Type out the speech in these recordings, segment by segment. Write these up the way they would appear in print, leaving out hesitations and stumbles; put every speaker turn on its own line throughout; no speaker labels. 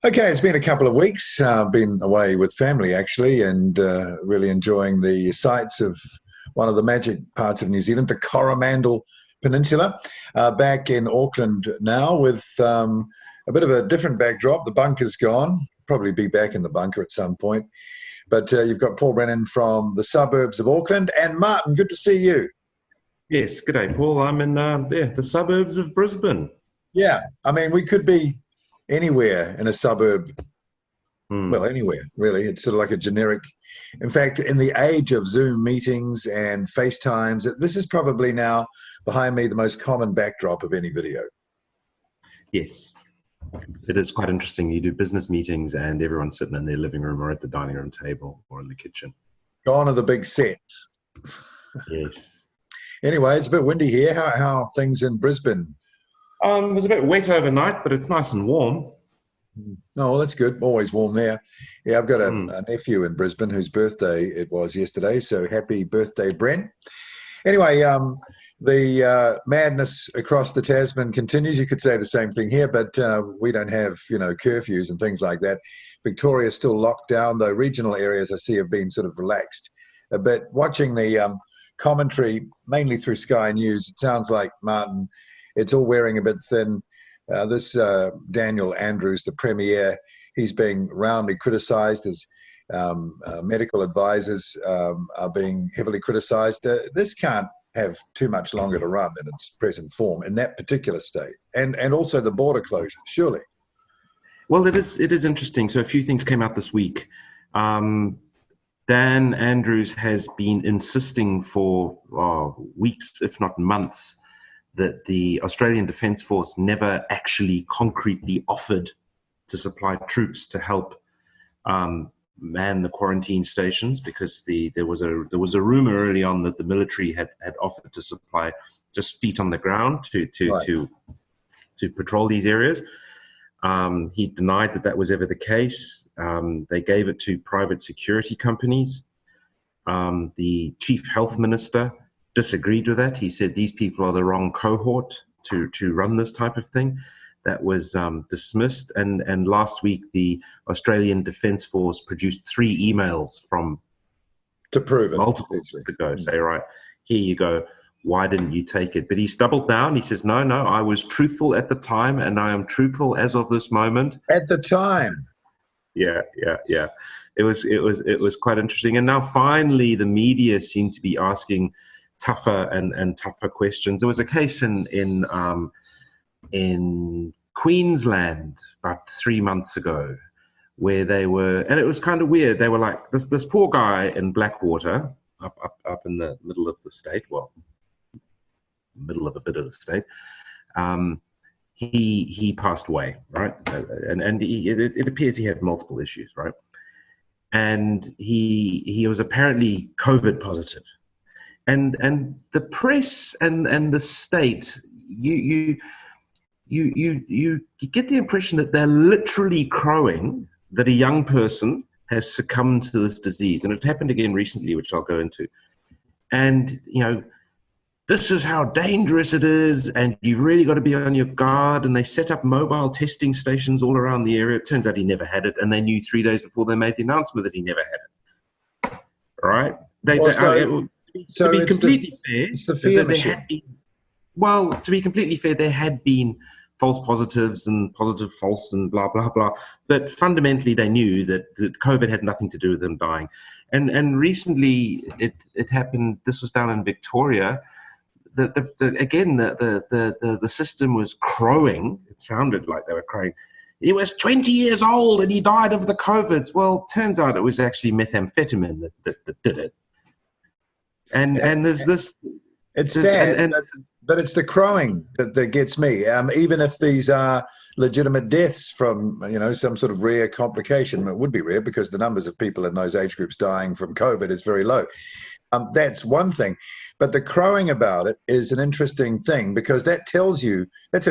Okay, it's been a couple of weeks. I've been away with family actually, and really enjoying the sights of one of the magic parts of New Zealand, the Coromandel Peninsula. Back in Auckland now with a bit of a different backdrop. The bunker's gone. Probably be back in the bunker at some point. But you've got Paul Brennan from the suburbs of Auckland, and Martin. Good to see you.
Yes, good day, Paul. I'm in the suburbs of Brisbane.
Yeah, I mean we could be anywhere in a suburb. Well, anywhere, really. It's sort of like a generic. In fact, in the age of Zoom meetings and FaceTimes, this is probably now behind me the most common backdrop of any video.
Yes, it is quite interesting. You do business meetings and everyone's sitting in their living room or at the dining room table or in the kitchen.
Gone are the big sets.
Yes.
Anyway, it's a bit windy here. How are things in Brisbane?
It was a bit wet overnight, but it's nice and warm.
Oh, well, that's good. Always warm there. Yeah, I've got a nephew in Brisbane whose birthday it was yesterday, so happy birthday, Brent. Anyway, the madness across the Tasman continues. You could say the same thing here, but we don't have, curfews and things like that. Victoria's still locked down, though regional areas I see have been sort of relaxed. But watching the commentary, mainly through Sky News, it sounds like, Martin, it's all wearing a bit thin. This Daniel Andrews, the Premier, he's being roundly criticised. His medical advisors are being heavily criticised. This can't have too much longer to run in its present form in that particular state. And also the border closure, surely.
Well, it is interesting. So a few things came out this week. Dan Andrews has been insisting for weeks, if not months, that the Australian Defence Force never actually concretely offered to supply troops to help man the quarantine stations, because there was a rumor early on that the military had offered to supply just feet on the ground to patrol these areas. He denied that was ever the case. They gave it to private security companies. The Chief Health Minister disagreed with that. He said these people are the wrong cohort to run this type of thing. That was dismissed. And last week, the Australian Defence Force produced 3 emails
to prove it
multiple weeks ago. Say, right, here you go. Why didn't you take it? But he's doubled down. He says, no, I was truthful at the time, and I am truthful as of this moment.
At the time.
Yeah. It was quite interesting. And now finally, the media seem to be asking tougher and tougher questions. There was a case in Queensland about 3 months ago where they were, and it was kind of weird. They were like this poor guy in Blackwater up in the middle of the state, middle of a bit of the state. He passed away, right? And it appears he had multiple issues, right? And he was apparently COVID positive. And the press and the state, you get the impression that they're literally crowing that a young person has succumbed to this disease. And it happened again recently, which I'll go into. And, this is how dangerous it is, and you've really got to be on your guard. And they set up mobile testing stations all around the area. It turns out he never had it, and they knew 3 days before they made the announcement that he never had it. All right? To be completely fair,
it's the fear machine.
To be completely fair, there had been false positives and positive false and blah, blah, blah. But fundamentally, they knew that COVID had nothing to do with them dying. And recently, it happened. This was down in Victoria. The system was crowing. It sounded like they were crowing. He was 20 years old and he died of the COVID. Well, turns out it was actually methamphetamine that did it. And there's this.
It's sad, but it's the crowing that gets me. Even if these are legitimate deaths from some sort of rare complication, it would be rare because the numbers of people in those age groups dying from COVID is very low. That's one thing, but the crowing about it is an interesting thing because that tells you that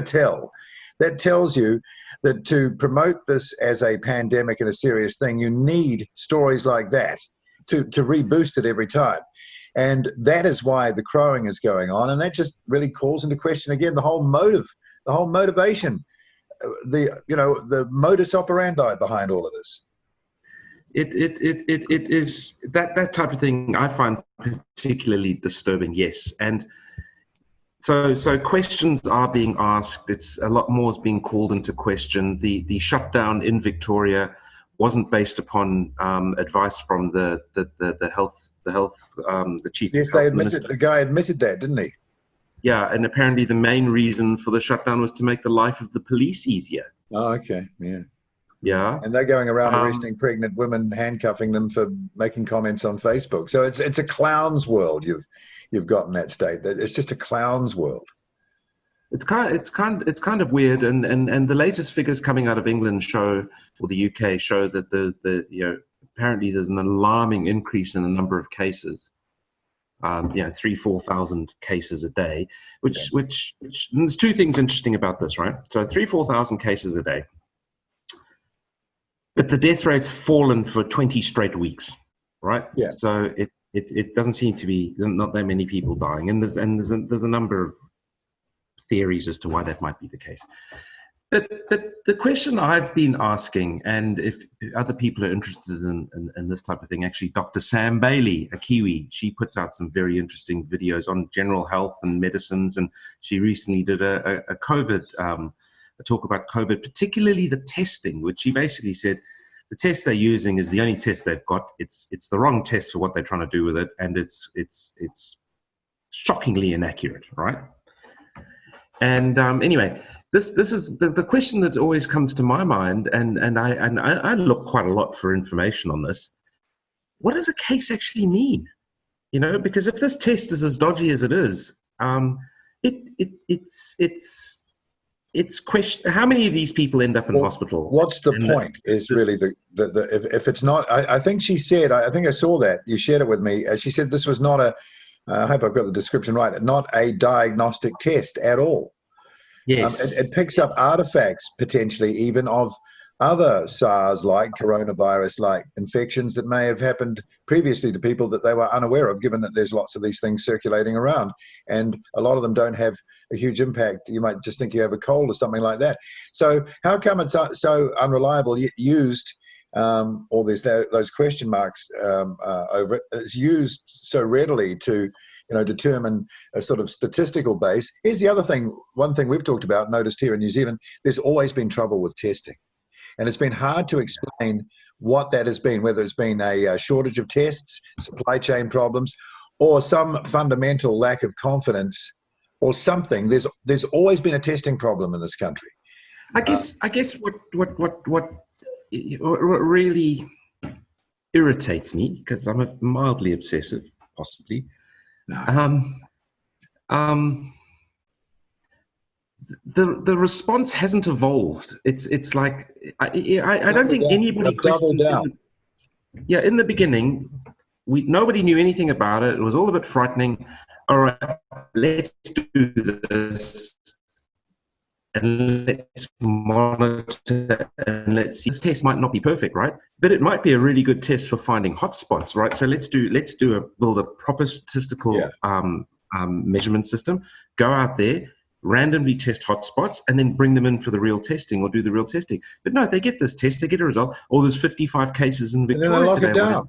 tells you that to promote this as a pandemic and a serious thing, you need stories like that to reboost it every time. And that is why the crowing is going on. And that just really calls into question, again, the whole motivation the modus operandi behind all of this?
It is that type of thing I find particularly disturbing. Yes, and so questions are being asked. It's a lot more is being called into question. The shutdown in Victoria wasn't based upon advice from the chief
Yes,
health minister.
The guy admitted that, didn't he?
Yeah, and apparently the main reason for the shutdown was to make the life of the police easier.
Oh, okay, yeah.
Yeah,
and they're going around arresting pregnant women, handcuffing them for making comments on Facebook. So it's a clown's world you've got in that state. It's just a clown's world.
It's kind of weird, and the latest figures coming out of England show, or the UK show, that apparently there's an alarming increase in the number of cases. 3,000-4,000 cases a day, which there's two things interesting about this, right? So 3,000-4,000 cases a day. But the death rate's fallen for 20 straight weeks, right?
Yeah.
So it doesn't seem to be not that many people dying, and there's a number of theories as to why that might be the case. But the question I've been asking, and if other people are interested in this type of thing, actually, Dr. Sam Bailey, a Kiwi, she puts out some very interesting videos on general health and medicines, and she recently did a COVID. A talk about COVID, particularly the testing, which she basically said the test they're using is the only test they've got. It's the wrong test for what they're trying to do with it, and it's shockingly inaccurate, right? And anyway, this is the question that always comes to my mind, and I look quite a lot for information on this. What does a case actually mean? Because if this test is as dodgy as it is, it's question. How many of these people end up in hospital?
What's the point? Is really if it's not. I think she said. I think I saw that you shared it with me. She said this was not a. I hope I've got the description right. Not a diagnostic test at all.
Yes,
it picks up artifacts potentially even of other SARS-like coronavirus-like infections that may have happened previously to people that they were unaware of, given that there's lots of these things circulating around, and a lot of them don't have a huge impact. You might just think you have a cold or something like that. So how come it's so unreliable yet used, or there's those question marks over it? It's used so readily to determine a sort of statistical base. Here's the other thing, one thing we've talked about, noticed here in New Zealand, there's always been trouble with testing. And it's been hard to explain what that has been, whether it's been a shortage of tests, supply chain problems, or some fundamental lack of confidence or something. There's always been a testing problem in this country.
I guess what really irritates me, because I'm mildly obsessive, possibly. The response hasn't evolved. It's like I don't think anybody
doubled down.
Yeah, in the beginning, nobody knew anything about it. It was all a bit frightening. All right, let's do this and let's monitor and let's see. This test might not be perfect, right? But it might be a really good test for finding hotspots, right? So let's build a proper statistical measurement system. Go out there, randomly test hotspots, and then bring them in for the real testing, or do the real testing. But no, they get this test, they get a result. Oh, there's 55 cases in Victoria
and then they lock
today.
it down.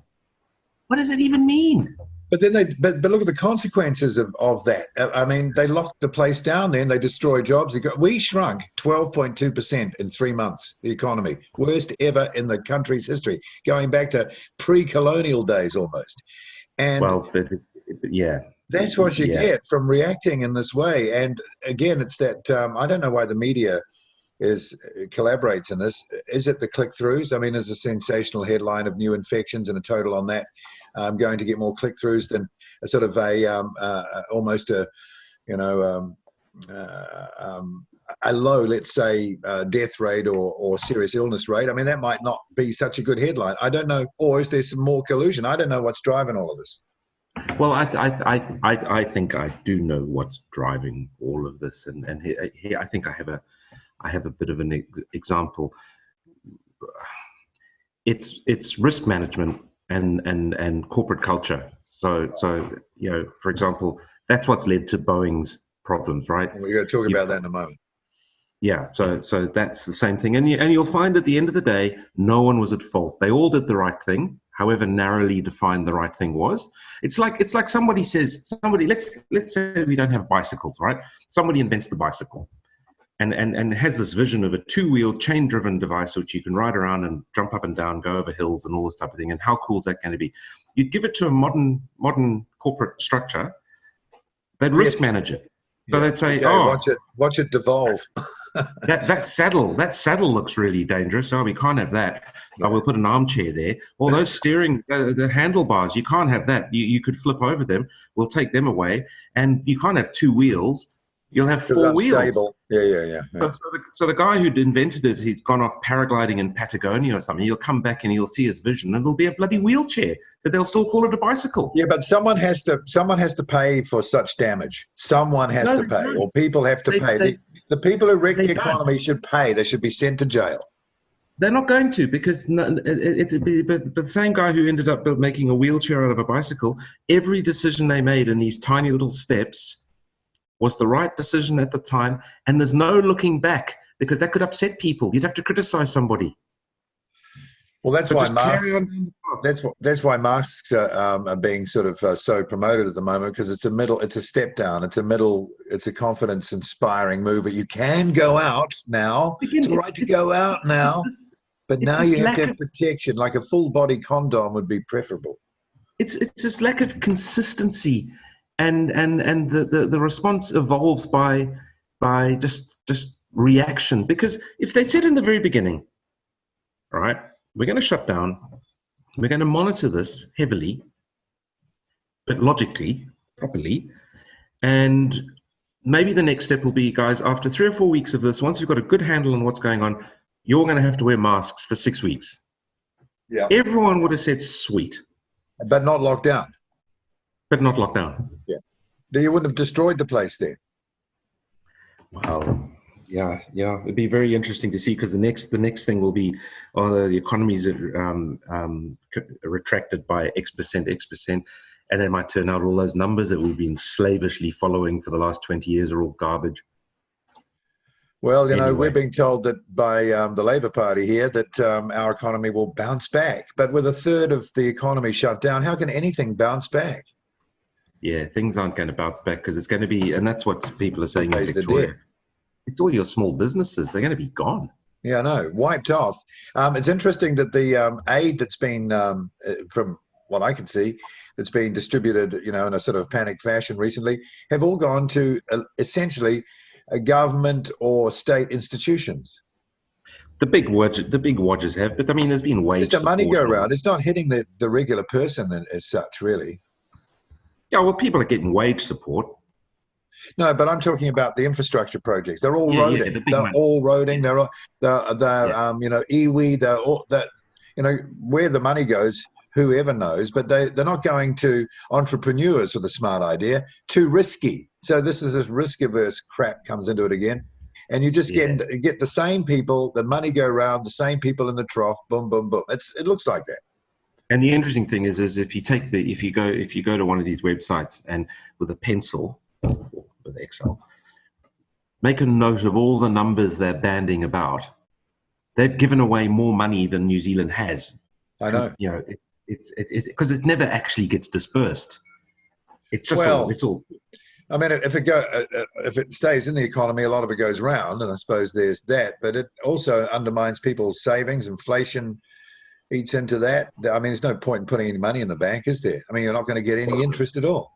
What does it even mean?
But then but look at the consequences of that. I mean, they locked the place down. Then they destroy jobs. We shrunk 12.2% in 3 months. The economy, worst ever in the country's history, going back to pre-colonial days almost. And that's what you get from reacting in this way. And again, it's that I don't know why the media collaborates in this. Is it the click-throughs? I mean, is a sensational headline of new infections and a total on that going to get more click-throughs than a sort of almost a low, let's say, death rate or serious illness rate? I mean, that might not be such a good headline. I don't know. Or is there some more collusion? I don't know what's driving all of this.
Well, I think I do know what's driving all of this, and here I think I have a bit of an example. It's risk management and corporate culture. So for example, that's what's led to Boeing's problems, right?
We're going to talk about that in a moment.
Yeah, so that's the same thing, and you'll find at the end of the day, no one was at fault. They all did the right thing, however narrowly defined the right thing was. It's like somebody says, let's say we don't have bicycles, right? Somebody invents the bicycle, and has this vision of a two-wheel chain-driven device which you can ride around and jump up and down, go over hills, and all this type of thing. And how cool is that going to be? You'd give it to a modern corporate structure, they'd risk manage it. So they'd say,
okay, watch it devolve.
that saddle looks really dangerous. Oh, we can't have that.
Yeah.
We'll put an armchair there. Well, those steering, the handlebars, you can't have that. You could flip over them. We'll take them away. And you can't have two wheels. You'll have four wheels.
Yeah.
So the guy who invented it, he's gone off paragliding in Patagonia or something. He'll come back and he'll see his vision, and it'll be a bloody wheelchair, but they'll still call it a bicycle.
Yeah, but someone has to pay for such damage. Someone has to pay, or people have to pay. The people who wreck the economy should pay. They should be sent to jail.
They're not going to, because but the same guy who ended up making a wheelchair out of a bicycle, every decision they made in these tiny little steps was the right decision at the time, and there's no looking back, because that could upset people. You'd have to criticize somebody.
Well, that's why masks are being sort of so promoted at the moment, because it's a step down. It's a confidence inspiring move. But you can go out now. It's all right to go out now. But now you have to have protection. Like a full body condom would be preferable.
It's this lack of consistency. And the response evolves by just reaction. Because if they said in the very beginning, all right, we're going to shut down, we're going to monitor this heavily, but logically, properly, and maybe the next step will be, guys, after 3 or 4 weeks of this, once you've got a good handle on what's going on, you're going to have to wear masks for 6 weeks.
Yeah,
everyone would have said sweet,
but not locked down.
Yeah,
you wouldn't have destroyed the place there.
Wow. Yeah. It'd be very interesting to see, because the next thing will be, the economies retracted by X percent, and it might turn out all those numbers that we've been slavishly following for the last 20 years are all garbage.
Well, anyway, we're being told that by the Labour Party here that our economy will bounce back. But with a third of the economy shut down, how can anything bounce back?
Yeah, things aren't going to bounce back, because it's going to be, and that's what people are saying in Victoria. It's all your small businesses. They're going to be gone.
Yeah, I know, wiped off. It's interesting that the aid that's been, from what I can see, that's been distributed, in a sort of panic fashion recently, have all gone to essentially a government or state institutions.
The big wodgers have, but I mean, there's been wage.
It's just a money go around. It's not hitting the regular person as such, really.
Yeah, well, people are getting wage support.
No, but I'm talking about the infrastructure projects. They're all roading. They're all roading. They're iwi. They're all that. Where the money goes, whoever knows. But they're not going to entrepreneurs with a smart idea. Too risky. So this risk-averse crap comes into it again, and you just get the same people. The money go around. The same people in the trough. Boom, boom, boom. It looks like that.
And the interesting thing is if you go to one of these websites and with a pencil, with Excel, make a note of all the numbers they're banding about. They've given away more money than New Zealand has.
I know.
It's because it never actually gets dispersed. It's just it's all.
I mean, if it stays in the economy, a lot of it goes round, and I suppose there's that. But it also undermines people's savings. Inflation eats into that. I mean, there's no point in putting any money in the bank, is there? I mean, you're not going to get any interest at all.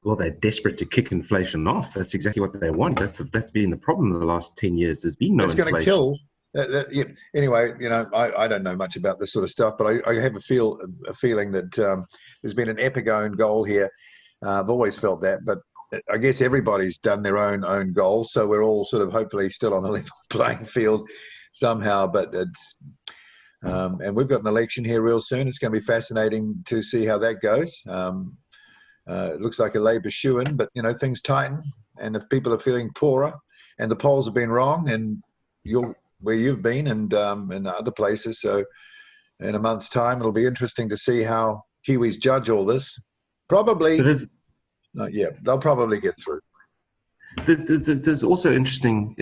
Well, they're desperate to kick inflation off. That's exactly what they want. That's been the problem in the last 10 years. There's been no inflation. It's going
to kill. Anyway, I don't know much about this sort of stuff, but I have a feeling that there's been an epic own goal here. I've always felt that, but I guess everybody's done their own goal, so we're all sort of hopefully still on the level playing field somehow. But it's and we've got an election here real soon. It's going to be fascinating to see how that goes. It looks like a Labour shoo-in, but things tighten, and if people are feeling poorer, and the polls have been wrong, and where you've been, and other places, so in a month's time, it'll be interesting to see how Kiwis judge all this. Probably, they'll probably get through.
There's also three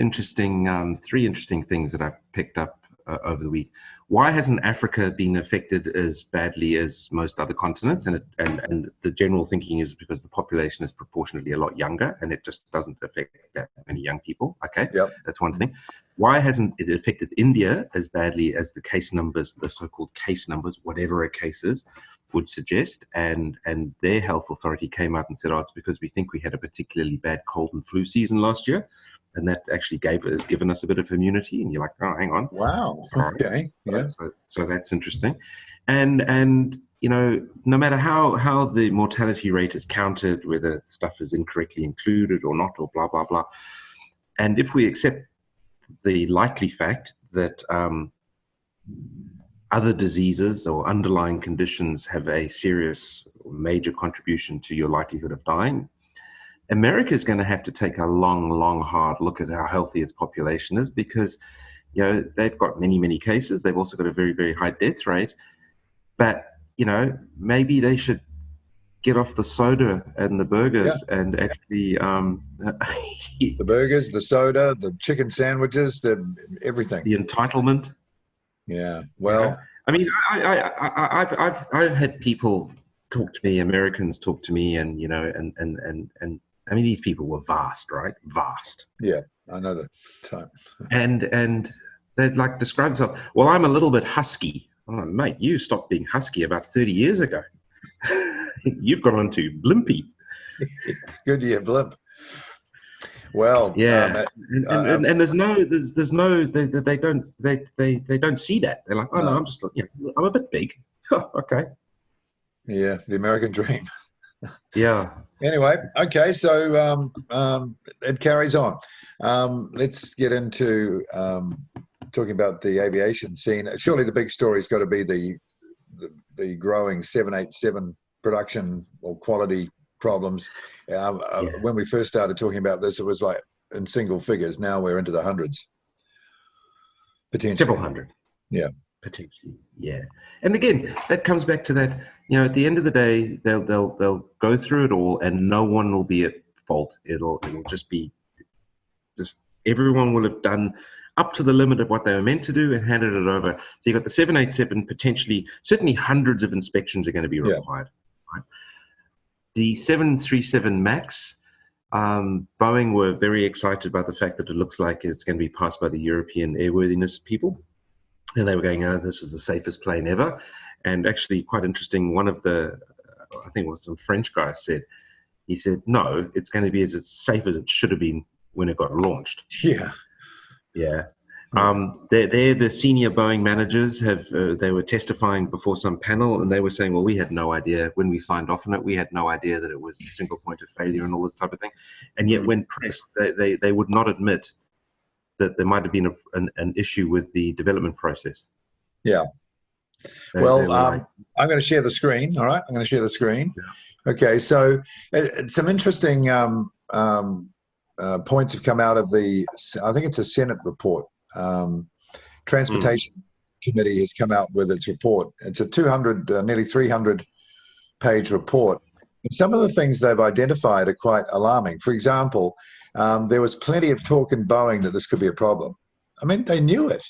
interesting things that I've picked up over the week. Why hasn't Africa been affected as badly as most other continents? And the general thinking is because the population is proportionately a lot younger, and it just doesn't affect that many young people. Okay,
Yep.
That's one thing. Why hasn't it affected India as badly as the case numbers, the so-called case numbers, whatever a case is, would suggest? And their health authority came out and said, it's because we think we had a particularly bad cold and flu season last year. And that actually has given us a bit of immunity. And you're like, oh, hang on.
Wow. Okay. Yeah.
So that's interesting. And no matter how the mortality rate is counted, whether stuff is incorrectly included or not, or blah, blah, blah. And if we accept the likely fact that other diseases or underlying conditions have a serious or major contribution to your likelihood of dying, America is going to have to take a long, hard look at how healthy its population is, because they've got many cases. They've also got a very, very high death rate. But maybe they should get off the soda and the burgers and actually
the burgers, the soda, the chicken sandwiches, everything.
The entitlement.
Yeah. Well,
I mean, I've had people talk to me, Americans talk to me, and I mean, these people were vast, right? Vast.
Yeah, I know that time.
and they'd like describe themselves. Well, I'm a little bit husky. Oh, mate, you stopped being husky about 30 years ago. You've gone on to blimpy.
Good year, blimp. Well,
yeah, and there's no, they don't see that. They're like, oh no, I'm just, I'm a bit big. Okay.
Yeah, the American dream.
Yeah.
Anyway, okay, so it carries on. Let's get into talking about the aviation scene. Surely the big story's got to be the growing 787 production or quality problems. When we first started talking about this, it was like in single figures. Now we're into the hundreds, potentially.
Several hundred.
Yeah.
Potentially, yeah. And again, that comes back to that, at the end of the day, they'll go through it all and no one will be at fault. It'll just be everyone will have done up to the limit of what they were meant to do and handed it over. So you've got the 787, potentially, certainly hundreds of inspections are going to be required. Yeah. Right? The 737 MAX, Boeing were very excited about the fact that it looks like it's going to be passed by the European airworthiness people. And they were going, this is the safest plane ever. And actually, quite interesting, one of the, I think it was some French guy said, no, it's going to be as safe as it should have been when it got launched.
Yeah.
Yeah. They're the senior Boeing managers they were testifying before some panel, and they were saying, well, we had no idea when we signed off on it. We had no idea that it was a single point of failure and all this type of thing. And yet when pressed, they would not admit that there might have been an issue with the development process.
Yeah. Well, I'm going to share the screen. All right. I'm going to share the screen. Yeah. Okay. So some interesting points have come out of I think it's a Senate report. Transportation Committee has come out with its report. It's a nearly 300 page report. And some of the things they've identified are quite alarming. For example, there was plenty of talk in Boeing that this could be a problem. I mean, they knew it,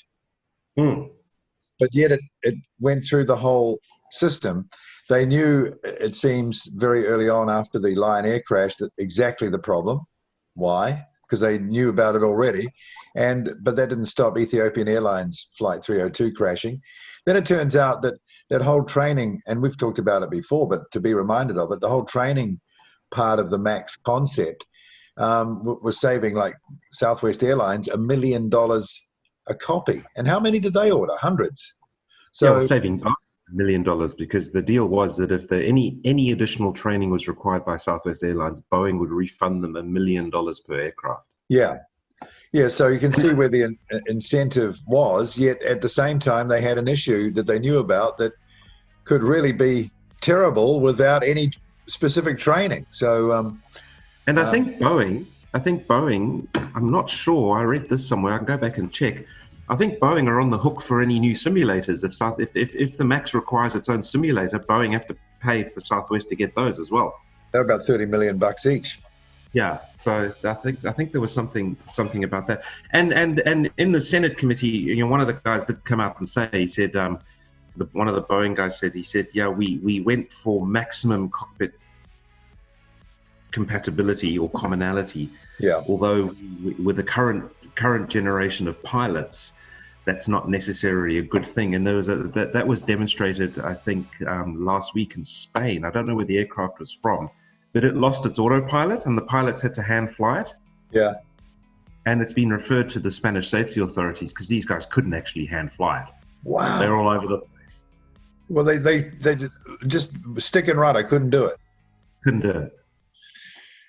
but yet it went through the whole system. They knew, it seems, very early on after the Lion Air crash, that exactly the problem. Why? Because they knew about it already. But that didn't stop Ethiopian Airlines Flight 302 crashing. Then it turns out that whole training, and we've talked about it before, but to be reminded of it, the whole training part of the MAX concept was saving, like Southwest Airlines, $1 million a copy. And how many did they order? Hundreds. So
saving $1 million, because the deal was that if any additional training was required by Southwest Airlines, Boeing would refund them $1 million per aircraft.
Yeah. Yeah, so you can see where the incentive was, yet at the same time they had an issue that they knew about that could really be terrible without any specific training. So,
and I think Boeing, I'm not sure, I read this somewhere, I can go back and check. I think Boeing are on the hook for any new simulators. If the MAX requires its own simulator, Boeing have to pay for Southwest to get those as well.
They're about $30 million each.
Yeah, so I think there was something about that, and in the Senate committee, one of the guys did come out and say, he said, one of the Boeing guys said, yeah, we went for maximum cockpit compatibility or commonality.
Yeah.
Although with the current generation of pilots, that's not necessarily a good thing. And there was that was demonstrated, I think, last week in Spain. I don't know where the aircraft was from, but it lost its autopilot and the pilots had to hand fly it.
Yeah.
And it's been referred to the Spanish safety authorities because these guys couldn't actually hand fly it.
Wow.
They're all over the place.
Well, they just stick and rudder couldn't do it.
Couldn't do it.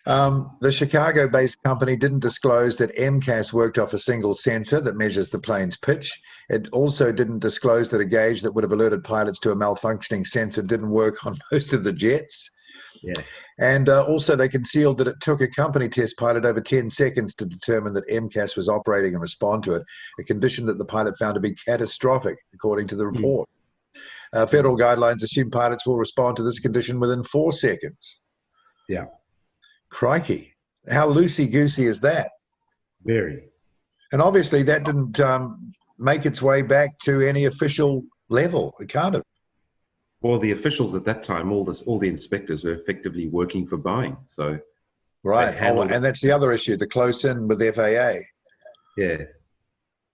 The Chicago-based company didn't disclose that MCAS worked off a single sensor that measures the plane's pitch. It also didn't disclose that a gauge that would have alerted pilots to a malfunctioning sensor didn't work on most of the jets.
Yeah.
And also they concealed that it took a company test pilot over 10 seconds to determine that MCAS was operating and respond to it, a condition that the pilot found to be catastrophic, according to the report. Federal guidelines assume pilots will respond to this condition within 4 seconds.
Yeah.
Crikey. How loosey-goosey is that?
Very.
And obviously that didn't make its way back to any official level. It can't have.
Well, the officials at that time, all the inspectors were effectively working for Boeing. So,
right. And that's the other issue, the close in with the FAA.
Yeah.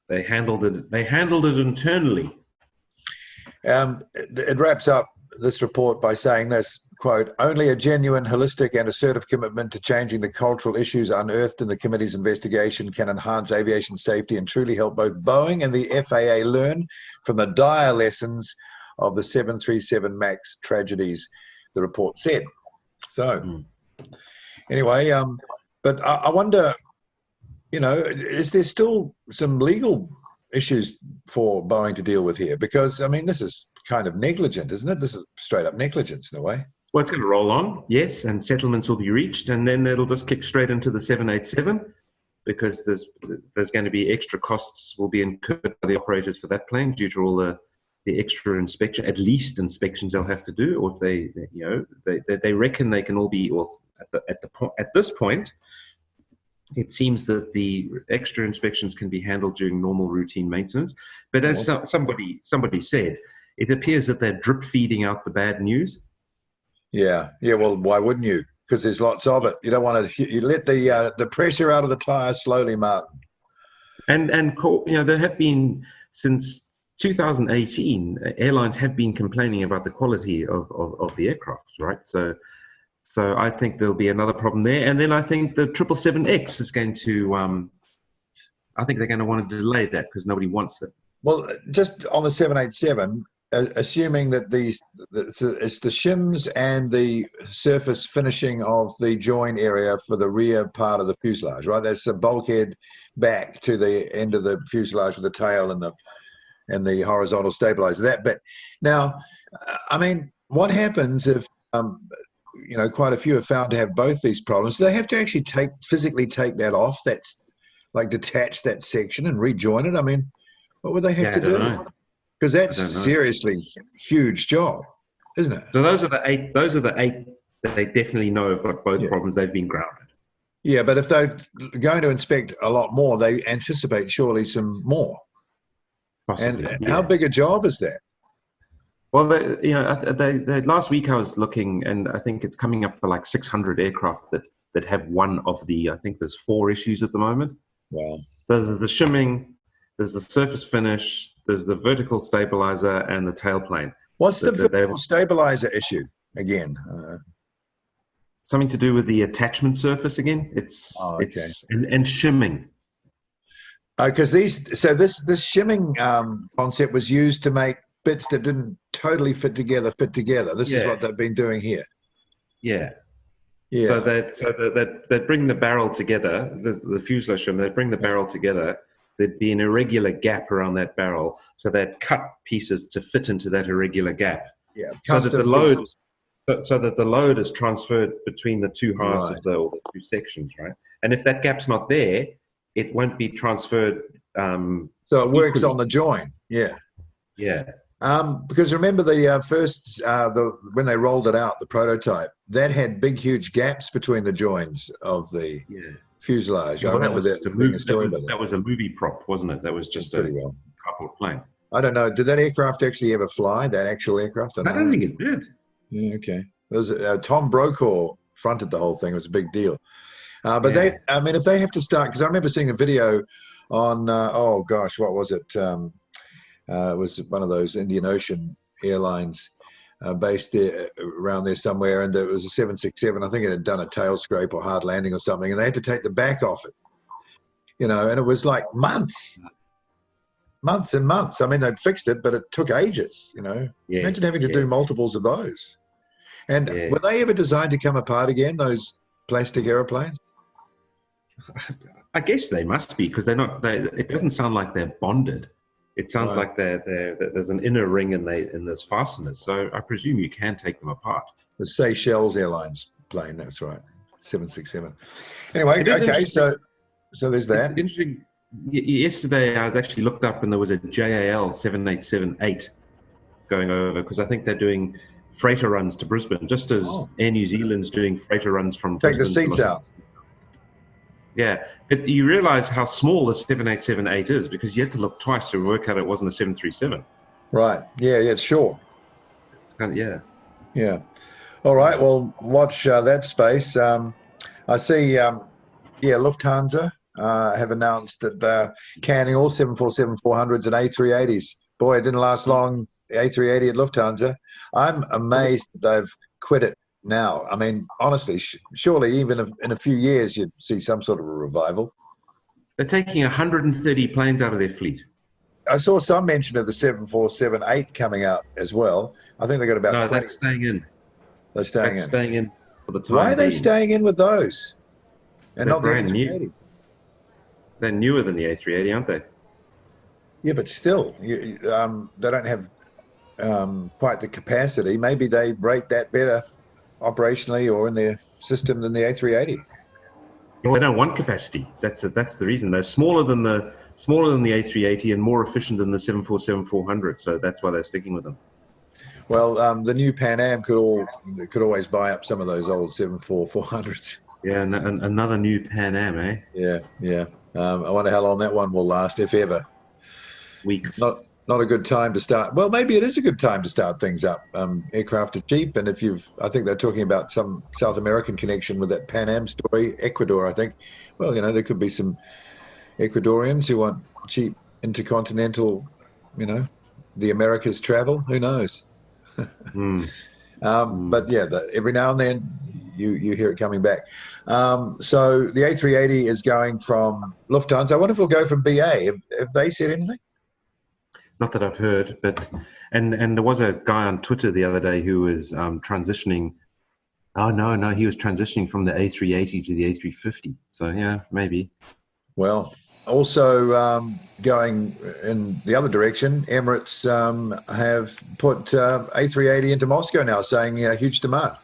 They handled it internally.
It wraps up this report by saying this, quote, only a genuine, holistic and assertive commitment to changing the cultural issues unearthed in the committee's investigation can enhance aviation safety and truly help both Boeing and the FAA learn from the dire lessons of the 737 MAX tragedies, the report said. So, anyway, but I wonder, is there still some legal issues for Boeing to deal with here? Because, I mean, this is kind of negligent, isn't it? This is straight up negligence in a way.
Well, it's going to roll on, yes, and settlements will be reached, and then it'll just kick straight into the 787 because there's going to be extra costs will be incurred by the operators for that plane due to all the extra inspection, at least inspections they'll have to do, or if they reckon they can all be, or at this point, it seems that the extra inspections can be handled during normal routine maintenance. But as somebody said, it appears that they're drip feeding out the bad news.
Yeah. Well, why wouldn't you? Because there's lots of it. You don't want to. You let the pressure out of the tire slowly, Martin. And
there have been since 2018, airlines have been complaining about the quality of the aircraft, right? So I think there'll be another problem there. And then I think the 777X is going to, I think they're going to want to delay that because nobody wants it.
Well, just on the 787, assuming that it's the shims and the surface finishing of the join area for the rear part of the fuselage, right? That's the bulkhead back to the end of the fuselage with the tail and the horizontal stabilizer, that bit. Now, I mean, what happens if, quite a few are found to have both these problems? Do they have to actually physically take that off? That's like detach that section and rejoin it? I mean, what would they have to do? Because that's seriously huge job, isn't it?
So those are the eight that they definitely know have got both problems. They've been grounded.
Yeah, but if they're going to inspect a lot more, they anticipate surely some more. Possibly, and how big a job is that?
Well, last week I was looking, and I think it's coming up for like 600 aircraft that have one of the. I think there's 4 issues at the moment.
Wow.
There's the shimming, there's the surface finish, there's the vertical stabilizer, and the tailplane.
What's the vertical stabilizer issue again?
Something to do with the attachment surface again. It's and shimming.
Because this shimming concept was used to make bits that didn't totally fit together. This is what they've been doing here.
Yeah. So that bring the barrel together, the fuselage shim. They bring the barrel together. There'd be an irregular gap around that barrel, so they'd cut pieces to fit into that irregular gap.
Yeah.
So that the load is transferred between the two halves of the two sections, right? And if that gap's not there, it won't be transferred.
So it works on the join. Yeah.
Yeah.
Because remember the first, when they rolled it out, the prototype, that had big, huge gaps between the joins of the fuselage.
Yeah,
I remember that being a story about that.
That was a movie prop, wasn't it? That was just a cardboard plane.
I don't know. Did that aircraft actually ever fly, that actual aircraft?
I don't think it did.
Yeah, okay. It was, Tom Brokaw fronted the whole thing. It was a big deal. But if they have to start, because I remember seeing a video on, what was it? It was one of those Indian Ocean airlines based there around there somewhere, and it was a 767. I think it had done a tail scrape or hard landing or something, and they had to take the back off it. And it was like months and months. I mean, they'd fixed it, but it took ages. Imagine having to do multiples of those. And were they ever designed to come apart again? Those plastic aeroplanes?
I guess they must be, because they're not. It doesn't sound like they're bonded. It sounds like there's an inner ring and there's fasteners. So I presume you can take them apart. The
Seychelles Airlines plane, that's right, 767. Anyway, okay, so there's that.
It's interesting. Yesterday I actually looked up and there was a JAL 787-8 going over, because I think they're doing freighter runs to Brisbane, just as Air New Zealand's doing freighter runs from
Take
Brisbane
the seats out.
Yeah, but you realise how small the 787-8 is, because you had to look twice to work out it wasn't a 737.
Right. Yeah, sure.
It's kind of,
Yeah. All right. Well, watch that space. I see. Lufthansa have announced that they're canning all 747-400s and A380s. Boy, it didn't last long. The A380 at Lufthansa. I'm amazed that they've quit it now. I mean, honestly, surely even if in a few years you'd see some sort of a revival.
They're taking 130 planes out of their fleet.
I saw some mention of the 747-8 coming out as well. I think they got about 20.
That's staying in.
They're staying in
for the time.
Why are they staying in with those? And not the A380?
New. They're newer than the A380, aren't they?
Yeah, but still, they don't have quite the capacity. Maybe they rate that better operationally or in their system than the A380.
Well, they don't want capacity. That's the reason. They're smaller than the A380 and more efficient than the 747-400. So that's why they're sticking with them.
Well, the new Pan Am could always buy up some of those old 747-400s.
Yeah, and another new Pan Am, eh?
Yeah. I wonder how long that one will last, if ever.
Weeks.
Not a good time to start. Well, maybe it is a good time to start things up. Aircraft are cheap, and I think they're talking about some South American connection with that Pan Am story, Ecuador, I think. Well, there could be some Ecuadorians who want cheap intercontinental, the Americas travel. Who knows? But yeah, every now and then you hear it coming back. So the A380 is going from Lufthansa. I wonder if it'll go from BA. Have they said anything?
Not that I've heard, but and there was a guy on Twitter the other day who was transitioning. Oh no, he was transitioning from the A380 to the A350. So yeah, maybe. Well,
also going in the other direction, Emirates have put A380 into Moscow now, saying huge demand.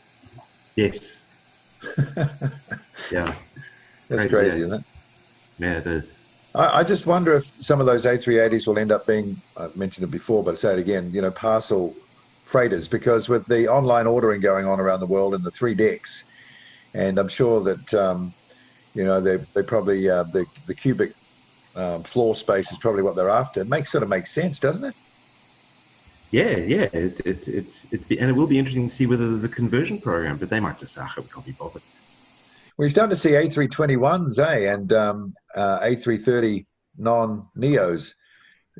Yes. Yeah.
That's crazy, isn't it?
Yeah, it is.
I just wonder if some of those A380s will end up being, I've mentioned it before, but I'll say it again, parcel freighters, because with the online ordering going on around the world and the 3 decks, and I'm sure that, they probably, the cubic floor space is probably what they're after. It sort of makes sense, doesn't it?
Yeah. And it will be interesting to see whether there's a conversion program, but they might just say, we can't be bothered.
We're starting to see A321s, and A330 non-neos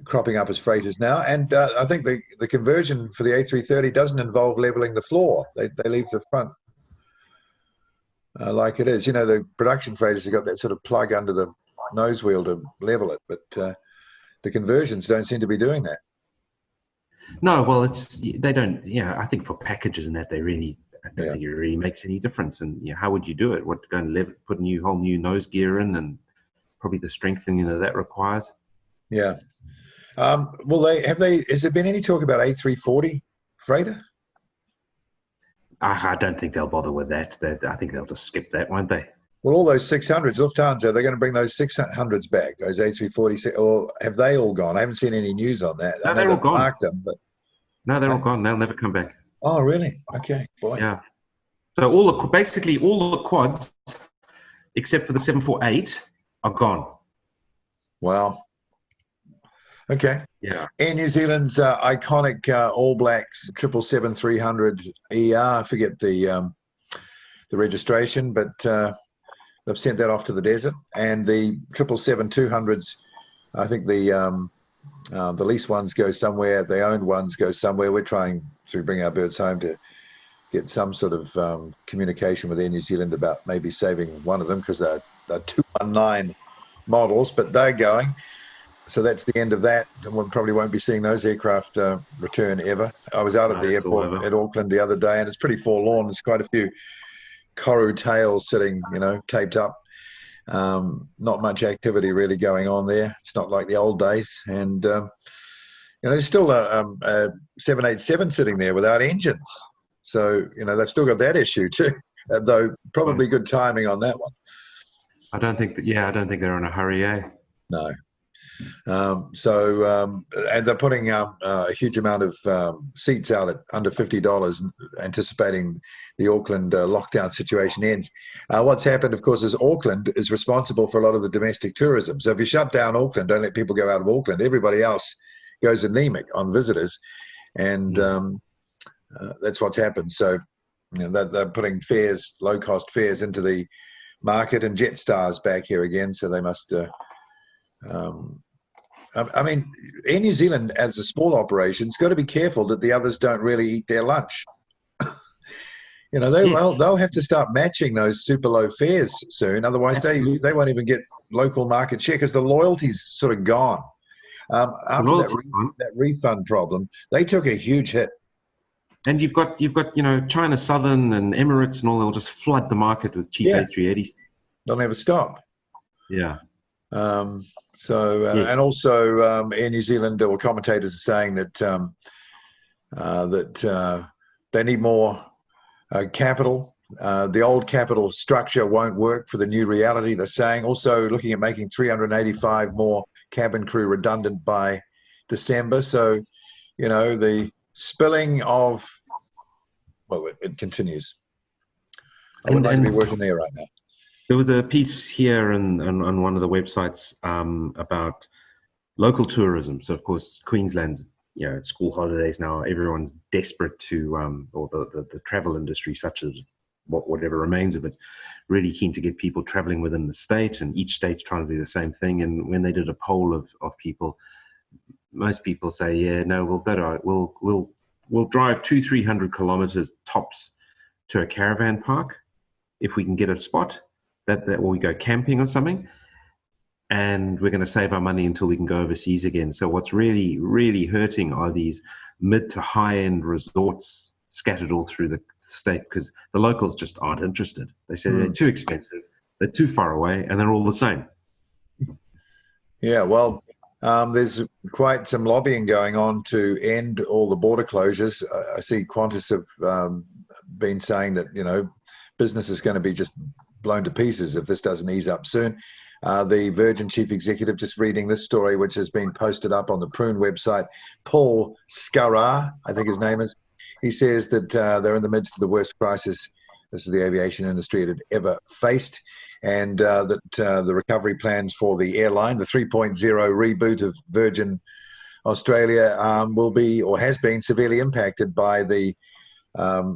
cropping up as freighters now. And I think the conversion for the A330 doesn't involve leveling the floor. They leave the front like it is. The production freighters have got that sort of plug under the nose wheel to level it, but the conversions don't seem to be doing that.
No, well, they don't. I think for packages and that, I don't think it really makes any difference. And how would you do it? What, go and put a whole new nose gear in, and probably the strengthening that requires.
Yeah. Has there been any talk about A340 freighter?
I don't think they'll bother with that. I think they'll just skip that, won't they?
Well, all those 600s, Lufthansa, they're going to bring those 600s back, those A340, or have they all gone? I haven't seen any news on that.
No,
I know
they're all
they've
gone.
marked them, but
No, they're all gone. They'll never come back.
Oh, really? Okay, boy.
Yeah. So basically all the quads, except for the 748, are gone.
Wow. Okay.
Yeah.
Air New Zealand's iconic All Blacks 777-300 ER. I forget the registration, but they've sent that off to the desert. And the 777-200s, I think the leased ones go somewhere, the owned ones go somewhere. We're trying to bring our birds home to get some sort of communication with Air New Zealand about maybe saving one of them, because they're 219 models, but they're going. So that's the end of that. And we probably won't be seeing those aircraft return ever. I was out at the airport at Auckland the other day, and it's pretty forlorn. There's quite a few Koru tails sitting, taped up. Not much activity really going on there. It's not like the old days. And, there's still a 787 sitting there without engines. So, they've still got that issue too, though probably good timing on that one.
I don't think they're in a hurry, eh?
No. And they're putting a huge amount of seats out at under $50, anticipating the Auckland lockdown situation ends. What's happened, of course, is Auckland is responsible for a lot of the domestic tourism. So if you shut down Auckland, don't let people go out of Auckland, everybody else goes anemic on visitors. And that's what's happened. So they're putting low-cost fares into the market, and Jetstar's back here again, so they must... Air New Zealand, as a small operation, has got to be careful that the others don't really eat their lunch. They'll have to start matching those super low fares soon. Otherwise, they won't even get local market share, because the loyalty's sort of gone. After that refund problem, they took a huge hit.
And you've got China Southern and Emirates and all. They'll just flood the market with cheap A380s.
They'll never stop.
Yeah.
And also Air New Zealand or commentators are saying that they need more capital. The old capital structure won't work for the new reality, they're saying. Also looking at making 385 more cabin crew redundant by December. So, the spilling of, it continues. I would like to be working there right now.
There was a piece here on one of the websites about local tourism. So, of course, Queensland's, it's school holidays now. Everyone's desperate to, or the travel industry, such as whatever remains of it, really keen to get people traveling within the state, and each state's trying to do the same thing. And when they did a poll of people, most people say, we'll drive 200-300 kilometers tops to a caravan park if we can get a spot. Or we go camping or something, and we're going to save our money until we can go overseas again. So what's really, really hurting are these mid to high-end resorts scattered all through the state, because the locals just aren't interested. They say they're too expensive, they're too far away, and they're all the same.
Yeah, well, there's quite some lobbying going on to end all the border closures. I see Qantas have been saying that, business is going to be just blown to pieces if this doesn't ease up soon. The Virgin chief executive, just reading this story, which has been posted up on the Prune website, Paul Scarra, I think his name is, he says that they're in the midst of the worst crisis this is the aviation industry had ever faced, and that the recovery plans for the airline, the 3.0 reboot of Virgin Australia, will be, or has been, severely impacted by the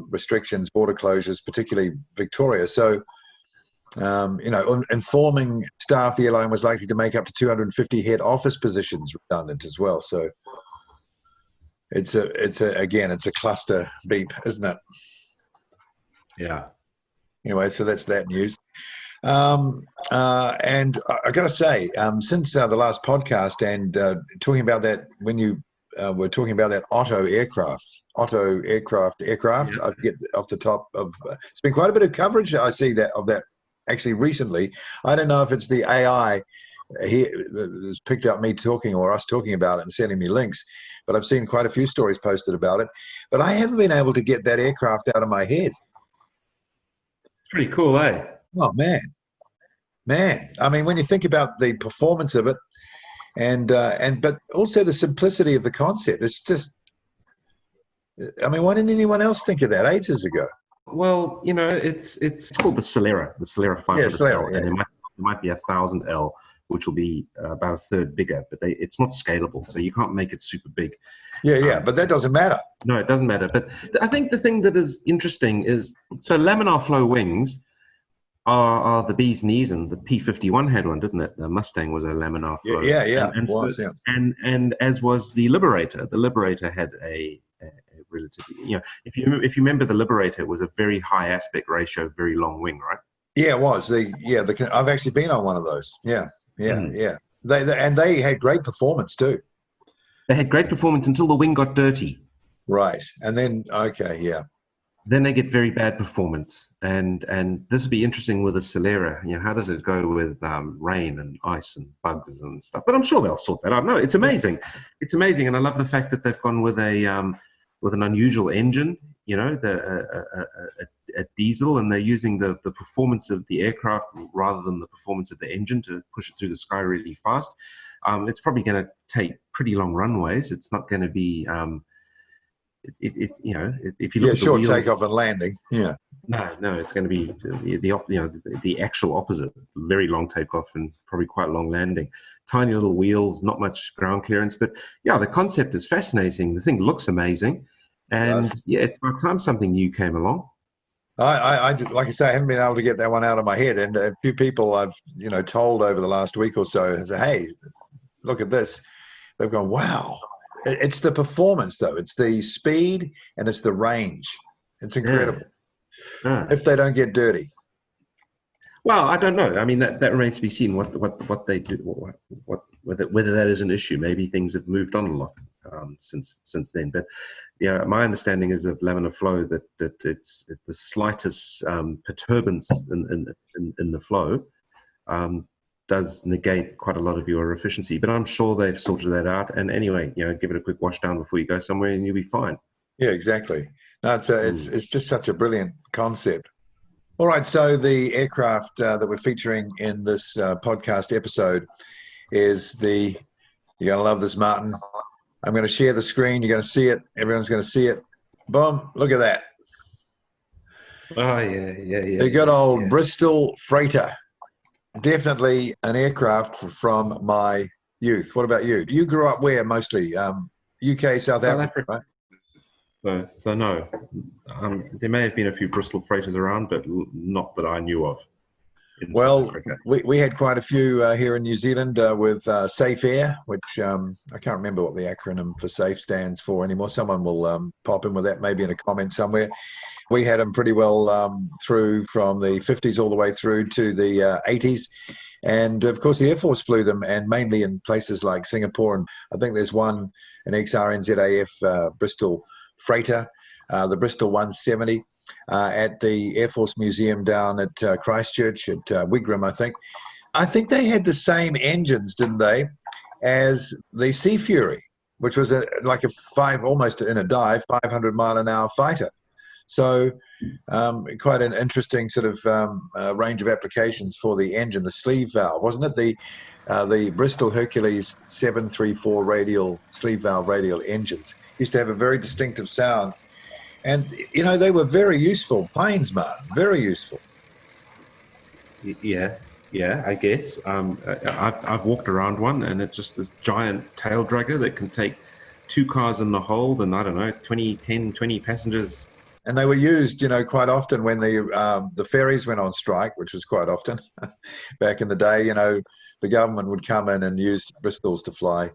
restrictions, border closures, particularly Victoria. So, informing staff the airline was likely to make up to 250 head office positions redundant as well. So it's a cluster beep, isn't it?
Yeah.
Anyway, so that's that news. And I got to say, since the last podcast and talking about that, when you were talking about that Otto aircraft, I forget off the top of, it's been quite a bit of coverage. I see that of that actually recently. I don't know if it's the AI here that has picked up me talking or us talking about it and sending me links, but I've seen quite a few stories posted about it. But I haven't been able to get that aircraft out of my head.
It's pretty cool, eh?
Oh, man. I mean, when you think about the performance of it, but also the simplicity of the concept, it's just, I mean, why didn't anyone else think of that ages ago?
Well, it's called the Solera 500L,
Solera,
and there might be a 1000L, which will be about a third bigger, but it's not scalable, so you can't make it super big.
But that doesn't matter.
No, it doesn't matter. But I think the thing that is interesting is, so laminar flow wings are the bee's knees, and the P-51 had one, didn't it? The Mustang was a laminar flow. And as was the Liberator. The Liberator had a relatively, if you remember, the Liberator was a very high aspect ratio, very long wing, right?
Yeah, it was. I've actually been on one of those. Yeah. They had great performance too.
They had great performance until the wing got dirty.
Right. And then,
then they get very bad performance. And this would be interesting with a Solera. How does it go with rain and ice and bugs and stuff? But I'm sure they'll sort that out. No, it's amazing. It's amazing. And I love the fact that they've gone with with an unusual engine, a diesel, and they're using the performance of the aircraft rather than the performance of the engine to push it through the sky really fast. It's probably going to take pretty long runways. It's not going to be, if you look at
short
the wheels,
takeoff and landing. Yeah.
No, it's going to be the actual opposite. Very long takeoff and probably quite long landing. Tiny little wheels, not much ground clearance, but the concept is fascinating. The thing looks amazing, and it's about time something new came along.
I like I say, I haven't been able to get that one out of my head, and a few people I've told over the last week or so and say, hey, look at this. They've gone, wow. It's the performance though. It's the speed and it's the range. It's incredible. If they don't get dirty.
Well, I don't know. I mean, that remains to be seen. What they do, whether that is an issue. Maybe things have moved on a lot since then. But my understanding is of laminar flow that it's the slightest perturbance in the flow does negate quite a lot of your efficiency. But I'm sure they've sorted that out. And anyway, give it a quick wash down before you go somewhere, and you'll be fine. Yeah,
exactly. No, it's just such a brilliant concept. All right, so the aircraft that we're featuring in this podcast episode is you're going to love this, Martin. I'm going to share the screen. You're going to see it. Everyone's going to see it. Boom, look at that.
Oh, yeah.
The good old Bristol Freighter. Definitely an aircraft from my youth. What about you? You grew up where mostly? UK, South Africa, right?
So no, there may have been a few Bristol Freighters around, but not that I knew of.
Well, we had quite a few here in New Zealand with Safe Air, which I can't remember what the acronym for SAFE stands for anymore. Someone will pop in with that maybe in a comment somewhere. We had them pretty well through from the 50s all the way through to the 80s. And of course, the Air Force flew them, and mainly in places like Singapore. And I think there's one, an XRNZAF Bristol Freighter, the Bristol 170, at the Air Force Museum down at Christchurch at Wigram, I think. I think they had the same engines, didn't they, as the Sea Fury, which was like almost in a dive, 500 mile an hour fighter. So quite an interesting sort of range of applications for the engine, the sleeve valve, wasn't it? The Bristol Hercules 734 radial sleeve valve radial engines used to have a very distinctive sound. And, they were very useful planes, Martin, very useful.
Yeah, I guess. I've walked around one, and it's just this giant tail dragger that can take 2 cars in the hold and, 20 passengers.
And they were used, quite often when the ferries went on strike, which was quite often back in the day. The government would come in and use Bristols to fly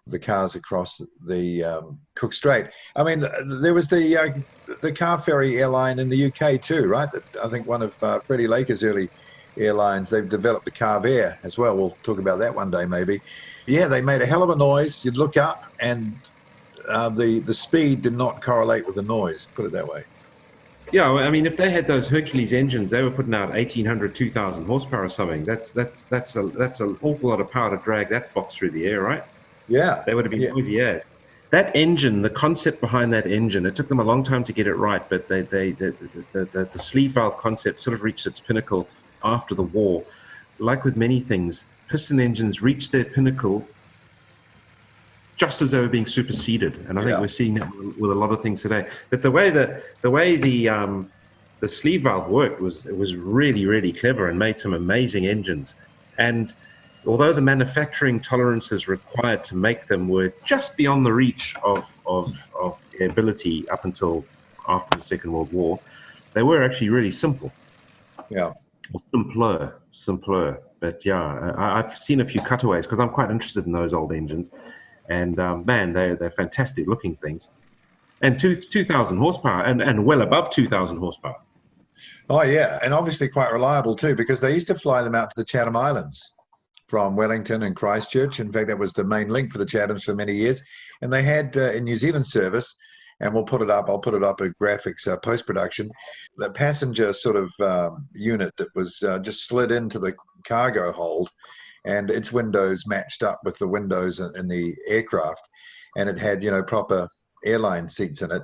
the cars across the Cook Strait. I mean, there was the car ferry airline in the UK too, right? I think one of Freddie Laker's early airlines. They've developed the Carve Air as well. We'll talk about that one day maybe. Yeah, they made a hell of a noise. You'd look up and the speed did not correlate with the noise, put it that way.
Yeah, I mean, if they had those Hercules engines, they were putting out 1,800, 2,000 horsepower or something. That's an awful lot of power to drag that box through the air, right?
Yeah.
They would have been noisy, yeah. That engine, the concept behind that engine, it took them a long time to get it right, but the sleeve valve concept sort of reached its pinnacle after the war. Like with many things, piston engines reached their pinnacle just as they were being superseded. And I think we're seeing that with a lot of things today. But the way the sleeve valve worked was really, really clever and made some amazing engines. And although the manufacturing tolerances required to make them were just beyond the reach of their ability up until after the Second World War, they were actually really simple.
Yeah.
Or simpler. But yeah, I've seen a few cutaways because I'm quite interested in those old engines. And man, they're fantastic looking things. And 2,000 horsepower and well above 2,000 horsepower.
Oh, yeah. And obviously quite reliable too, because they used to fly them out to the Chatham Islands from Wellington and Christchurch. In fact, that was the main link for the Chathams for many years. And they had in New Zealand service, and I'll put it up a graphics post-production, the passenger sort of unit that was just slid into the cargo hold, and its windows matched up with the windows in the aircraft, and it had, proper airline seats in it,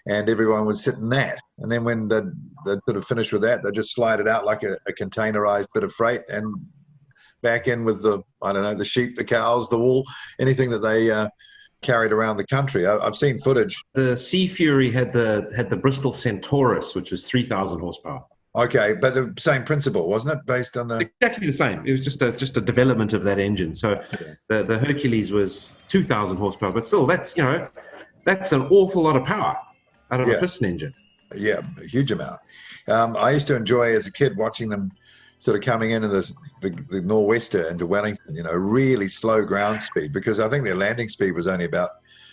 and everyone would sit in that. And then when they'd sort of finished with that, they'd just slide it out like a containerized bit of freight and back in with the sheep, the cows, the wool, anything that they carried around the country. I've seen footage.
The Sea Fury had the Bristol Centaurus, which was 3,000 horsepower.
Okay, but the same principle, wasn't it? Based on the
exactly the same. It was just a development of that engine. So the Hercules was 2,000 horsepower, but still, that's an awful lot of power out of a piston engine.
Yeah, a huge amount. I used to enjoy as a kid watching them sort of coming into the Nor'wester into Wellington, really slow ground speed, because I think their landing speed was only about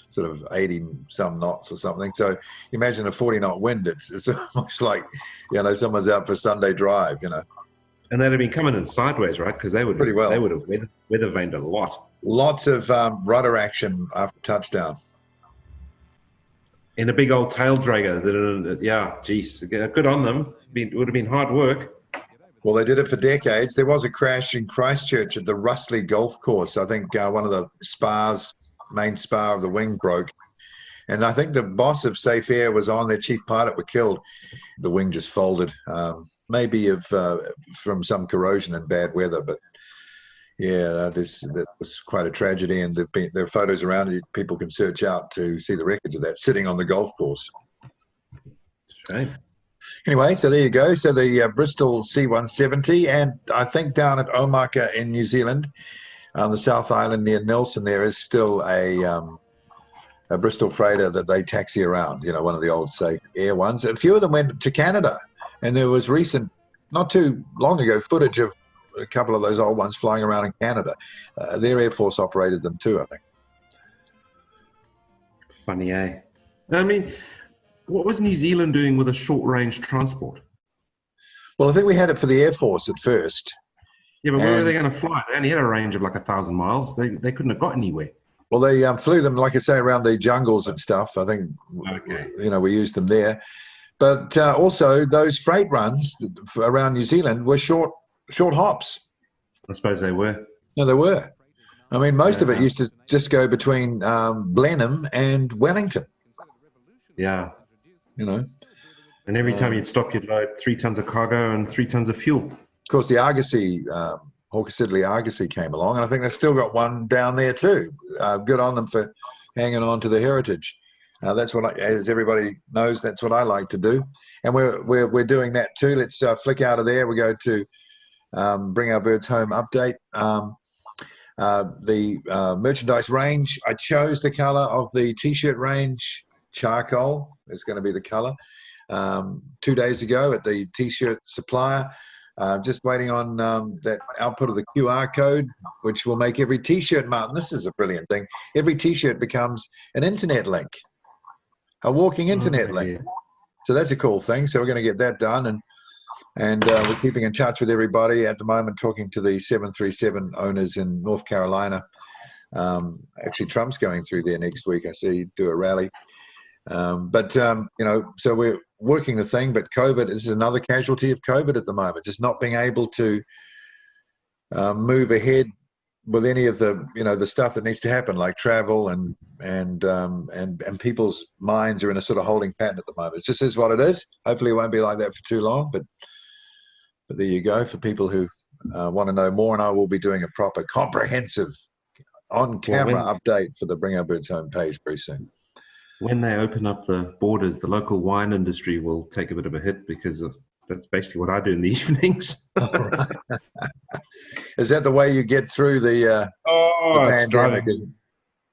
sort of 80 some knots or something. So imagine a 40 knot wind. It's almost like, someone's out for a Sunday drive,
And they'd have been coming in sideways, right? Because they would have weather vaned a lot.
Lots of rudder action after touchdown.
In a big old tail dragger. Yeah, geez, good on them. It would have been hard work.
Well, they did it for decades. There was a crash in Christchurch at the Russley Golf Course. I think one of the main spar of the wing broke. And I think the boss of Safe Air was on, their chief pilot were killed. The wing just folded, maybe from some corrosion and bad weather. But yeah, that was quite a tragedy. And there are photos around it people can search out to see the wreckage of that sitting on the golf course.
Shame.
Anyway, so there you go. So the Bristol C-170, and I think down at Omaka in New Zealand, on the South Island near Nelson, there is still a Bristol Freighter that they taxi around, one of the old Safe Air ones. A few of them went to Canada, and there was recent, not too long ago, footage of a couple of those old ones flying around in Canada. Their Air Force operated them too, I think.
Funny, eh? I mean, what was New Zealand doing with a short-range transport?
Well, I think we had it for the Air Force at first.
Yeah, but where were they going to fly? They only had a range of like 1,000 miles. They couldn't have got anywhere.
Well, they flew them, like I say, around the jungles and stuff. I think, we used them there. But also those freight runs around New Zealand were short hops.
I suppose they were.
No, they were. I mean, most of it used to just go between Blenheim and Wellington.
Yeah.
And
every time you'd stop, you'd load 3 tons of cargo and 3 tons of fuel.
Of course, the Argosy, Hawker Siddeley Argosy came along, and I think they've still got one down there too. Good on them for hanging on to the heritage. That's what, as everybody knows, that's what I like to do, and we're doing that too. Let's flick out of there. We go to Bring Our Birds Home update. The merchandise range. I chose the colour of the T-shirt range. Charcoal is going to be the colour. 2 days ago at the T-shirt supplier. Just waiting on that output of the QR code, which will make every T-shirt, Martin, this is a brilliant thing, every T-shirt becomes an internet link, a walking internet link. So that's a cool thing. So we're going to get that done, and we're keeping in touch with everybody at the moment, talking to the 737 owners in North Carolina. Actually, Trump's going through there next week. I see do a rally. So we're working the thing, but COVID is another casualty of COVID at the moment, just not being able to move ahead with any of the, the stuff that needs to happen, like travel and people's minds are in a sort of holding pattern at the moment. It just is what it is. Hopefully it won't be like that for too long, but there you go for people who want to know more, and I will be doing a proper comprehensive on-camera update for the Bring Our Birds Home page very soon.
When they open up the borders, the local wine industry will take a bit of a hit because that's basically what I do in the evenings.
Right. Is that the way you get through the pandemic?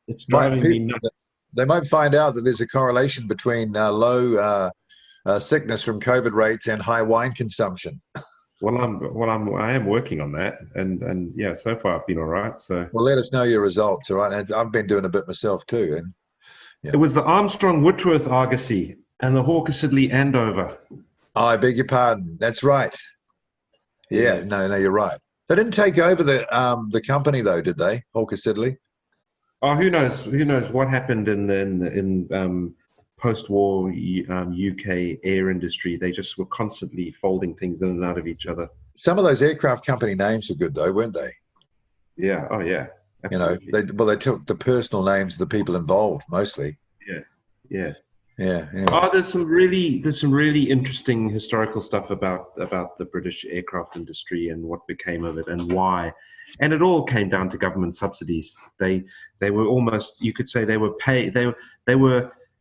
It's driving me nuts.
They might find out that there's a correlation between low sickness from COVID rates and high wine consumption.
I am working on that, and yeah, so far I've been all right. So
well, let us know your results, all right? And I've been doing a bit myself too. And yeah.
It was the Armstrong-Whitworth Argosy and the Hawker-Siddeley Andover.
Oh, I beg your pardon. That's right. Yeah, yes. No, you're right. They didn't take over the company though, did they? Hawker-Siddeley.
Oh, who knows? Who knows what happened in post-war UK air industry? They just were constantly folding things in and out of each other.
Some of those aircraft company names were good though, weren't they?
Yeah. Oh, yeah. Absolutely.
They took the personal names of the people involved mostly.
Yeah.
Anyway.
Oh, there's some really interesting historical stuff about the British aircraft industry and what became of it and why. And it all came down to government subsidies. They were almost, you could say, they were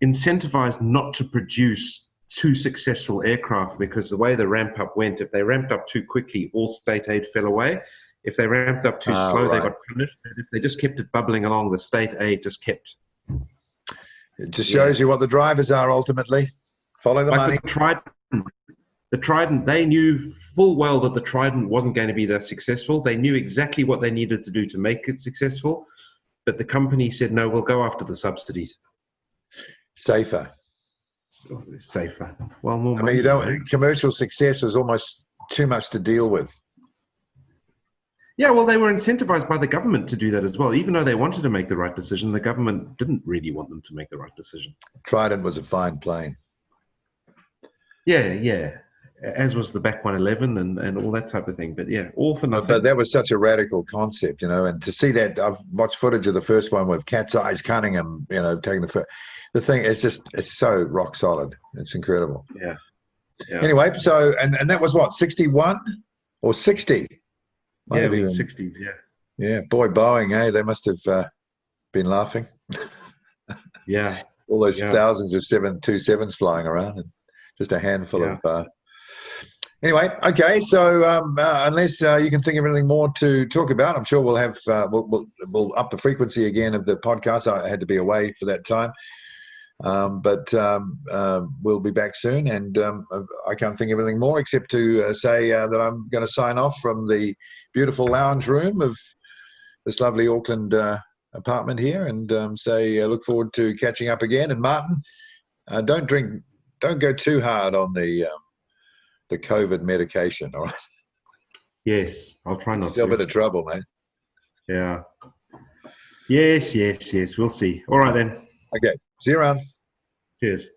incentivized not to produce too successful aircraft because the way the ramp up went, if they ramped up too quickly, all state aid fell away. If they ramped up too slow, they got punished. If they just kept it bubbling along, the state aid just kept.
It just shows you what the drivers are ultimately. Follow the money.
The Trident, they knew full well that the Trident wasn't going to be that successful. They knew exactly what they needed to do to make it successful. But the company said, no, we'll go after the subsidies.
Safer.
Well, more
money, commercial success was almost too much to deal with.
Yeah, well, they were incentivized by the government to do that as well. Even though they wanted to make the right decision, the government didn't really want them to make the right decision.
Trident was a fine plane.
Yeah. As was the BAC 111 and all that type of thing. But yeah, all for nothing.
But that was such a radical concept, and to see that, I've watched footage of the first one with Cat's Eyes Cunningham, taking the thing, it's so rock solid. It's incredible.
Yeah.
Anyway, so, and that was what, 61 or 60?
Might have been 60s, yeah.
Yeah, boy, Boeing, hey, they must have been laughing.
Yeah.
All those thousands of 727s flying around and just a handful of... Anyway, okay, so unless you can think of anything more to talk about, I'm sure we'll have we'll up the frequency again of the podcast. I had to be away for that time. But we'll be back soon, and I can't think of anything more except to say that I'm going to sign off from the beautiful lounge room of this lovely Auckland apartment here, and say look forward to catching up again. And Martin, don't go too hard on the COVID medication, all right?
Yes, I'll try not to.
Still a bit of trouble, mate.
Yeah. Yes. We'll see. All right then.
Okay. See you around.
Cheers.